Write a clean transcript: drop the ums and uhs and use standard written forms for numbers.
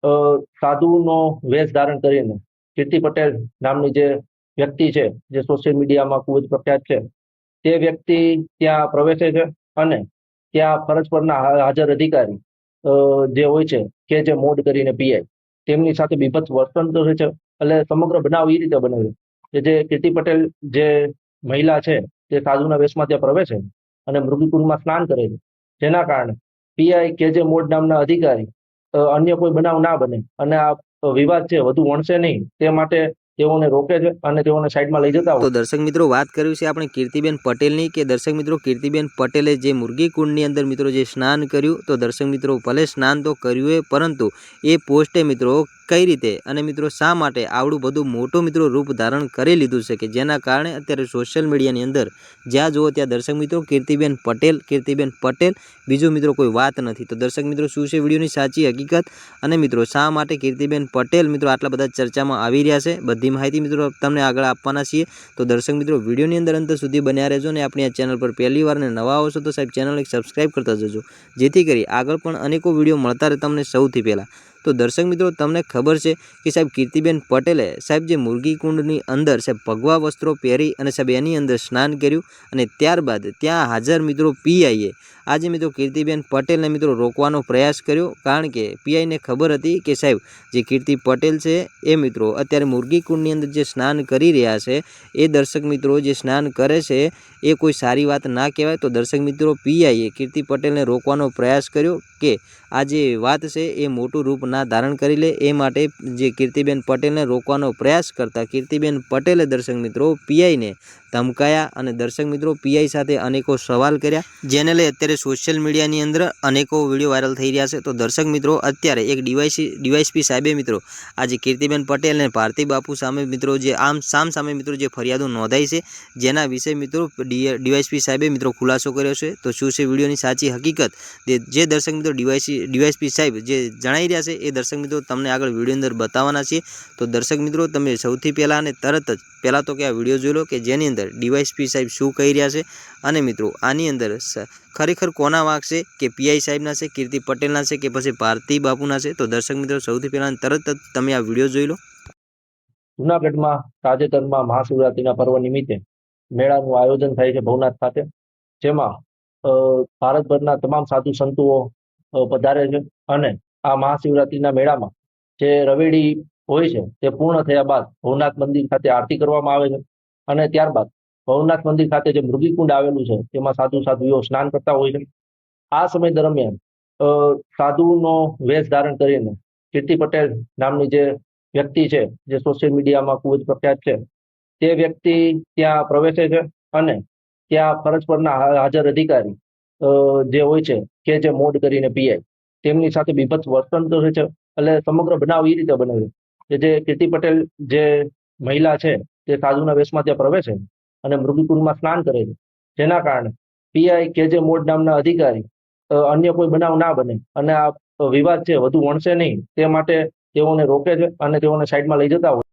અ, સાધુનો વેશ ધારણ કરીને કીર્તિ પટેલ નામની જે વ્યક્તિ છે, જે સોશિયલ મીડિયામાં ખૂબ જ પ્રખ્યાત છે, તે વ્યક્તિ ત્યાં પ્રવેશે છે અને ત્યાં ફરજ પરના હાજર અધિકારી જે હોય છે, કે જે મોડ કરીને પીઆઈ, તેમની સાથે બીભત્સ વર્તન કરે છે. એટલે સમગ્ર બનાવ એ રીતે બને છે કે જે કીર્તિ પટેલ જે મહિલા છે, તે સાધુના વેશમાં ત્યાં પ્રવેશે અને મૃગીકુંડમાં સ્નાન કરે છે, જેના કારણે પીઆઈ કે જે મોડ નામના અધિકારી અન્ય કોઈ બનાવ ના બને અને આ વિવાદ છે વધુ વણસે નહીં, તે માટે તેઓને રોકે છે અને તેઓને સાઈડમાં લઈ જતા તો હોય. દર્શક મિત્રો વાત કર્યું છે આપણે કીર્તિબેન પટેલની કે દર્શક મિત્રો કીર્તિબેન પટેલે જે મુરગી કુંડની અંદર મિત્રો જે સ્નાન કર્યું, તો દર્શક મિત્રો ભલે સ્નાન તો કર્યું એ, પરંતુ એ પોસ્ટે મિત્રો કઈ રીતે અને મિત્રો શા માટે આવડું બધું મોટું મિત્રો રૂપ ધારણ કરી લીધું છે, કે જેના કારણે અત્યારે સોશિયલ મીડિયાની અંદર જ્યાં જુઓ ત્યાં દર્શક મિત્રો કીર્તિબેન પટેલ, બીજું મિત્રો કોઈ વાત નથી. તો દર્શક મિત્રો શું છે વિડીયોની સાચી હકીકત અને મિત્રો શા માટે કીર્તિબેન પટેલ મિત્રો આટલા બધા ચર્ચામાં આવી રહ્યા છે, બધી માહિતી મિત્રો તમને આગળ આપવાના છીએ. તો દર્શક મિત્રો વિડીયોની અંદર અંત સુધી બન્યા રહેજો ને આપણી આ ચેનલ પર પહેલી વાર ને નવા આવશો તો સાહેબ ચેનલને સબસ્ક્રાઈબ કરતા જજો, જેથી કરી આગળ પણ અનેકો વિડીયો મળતા રહે તમને સૌથી પહેલાં. તો દર્શક મિત્રો તમને ખબર છે કે સાહેબ કીર્તિબેન પટેલે સાહેબ જે મુરગી કુંડની અંદર સાહેબ ભગવા વસ્ત્રો પહેરી અને સાહેબ એની અંદર સ્નાન કર્યું અને ત્યારબાદ ત્યાં હાજર મિત્રો પીઆઈએ આજે મિત્રો કીર્તિબેન પટેલને મિત્રો રોકવાનો પ્રયાસ કર્યો, કારણ કે પીઆઈને ખબર હતી કે સાહેબ જે કીર્તિ પટેલ છે એ મિત્રો અત્યારે મુરગી કુંડની અંદર જે સ્નાન કરી રહ્યા છે, એ દર્શક મિત્રો જે સ્નાન કરે છે એ કોઈ સારી વાત ના કહેવાય. તો દર્શક મિત્રો પીઆઈએ કીર્તિ પટેલને રોકવાનો પ્રયાસ કર્યો કે આ જે વાત છે એ મોટું રૂપ ના ધારણ કરી લે, એ માટે જે કીર્તિબેન પટેલને રોકવાનો પ્રયાસ કરતા કીર્તિબેન પટેલે દર્શક મિત્રો પીઆઈને ધમકાયા અને દર્શક મિત્રો પીઆઈ સાથે અનેકો સવાલ કર્યા, જેને લઈ અત્યારે સોશિયલ મીડિયાની અંદર અનેકો વિડીયો વાયરલ થઈ રહ્યા છે. તો દર્શક મિત્રો અત્યારે એક ડીવાયસપી સાહેબે મિત્રો આજે કીર્તિબેન પટેલ અને ભારતી બાપુ સામે મિત્રો જે સામે મિત્રો જે ફરિયાદો નોંધાઈ છે, જેના વિશે મિત્રો ડીવાયસપી સાહેબે મિત્રો ખુલાસો કર્યો છે. તો શું છે વિડીયોની સાચી હકીકત, જે દર્શક મિત્રો ડીવાયસપી સાહેબ જે જણાવી રહ્યા છે એ દર્શક મિત્રો તમને આગળ વિડીયો અંદર બતાવવાના છીએ. તો દર્શક મિત્રો તમે સૌથી પહેલાં અને તરત જ પહેલાં તો કે આ વિડીયો જોઈ લો કે જેની અંદર ડીવાયસપી સાહેબ શું કહી રહ્યા છે, અને મિત્રો આની અંદર ખરેખર કોના વાંક છે, કે પીઆઈ સાહેબના છે, કીર્તિ પટેલના છે, કે પછી ભારતી બાપુના છે. તો દર્શક મિત્રો સૌથી પહેલાં તરત જ તમે આ વિડીયો જોઈ લો. જુનાગઢમાં તાજેતરમાં મહાશિવરાત્રીના પર્વ નિમિત્તે મેળાનું આયોજન થાય છે ભવનાથ ખાતે, જેમાં ભારતભરના તમામ સાધુ સંતોઓ પધારે છે અને આ મહાશિવરાત્રીના મેળામાં જે રવેડી હોય છે તે પૂર્ણ થયા બાદ ભવનાથ મંદિર ખાતે આરતી કરવામાં આવે છે અને ત્યારબાદ ભવનાથ મંદિર ખાતે જે મૃગીકુંડ આવેલું છે તેમાં સાધુઓ સ્નાન કરતા હોય છે. આ સમય દરમિયાન સાધુનો વેશ ધારણ કરીને કીર્તિ પટેલ નામની જે વ્યક્તિ છે, જે સોશિયલ મીડિયામાં ખૂબ જ પ્રખ્યાત છે, તે વ્યક્તિ ત્યાં પ્રવેશે છે અને ત્યાં ફરજ પરના હાજર અધિકારી જે હોય છે, કે જે મોડ કરીને પીઆઈ, તેમની સાથે બીભત્સ વર્તન કરે છે. એટલે સમગ્ર બનાવ એ રીતે બને છે કે જે કીર્તિ પટેલ જે મહિલા છે, તે સાધુના વેશમાં ત્યાં પ્રવેશે અને મૃગીકુંડમાં સ્નાન કરે છે, જેના કારણે પીઆઈ કે જે મોડ નામના અધિકારી અન્ય કોઈ બનાવ ના બને અને આ વિવાદ છે વધુ વણસે નહીં, તે માટે તેઓને રોકે છે અને તેઓને સાઈડમાં લઈ જતા હોય.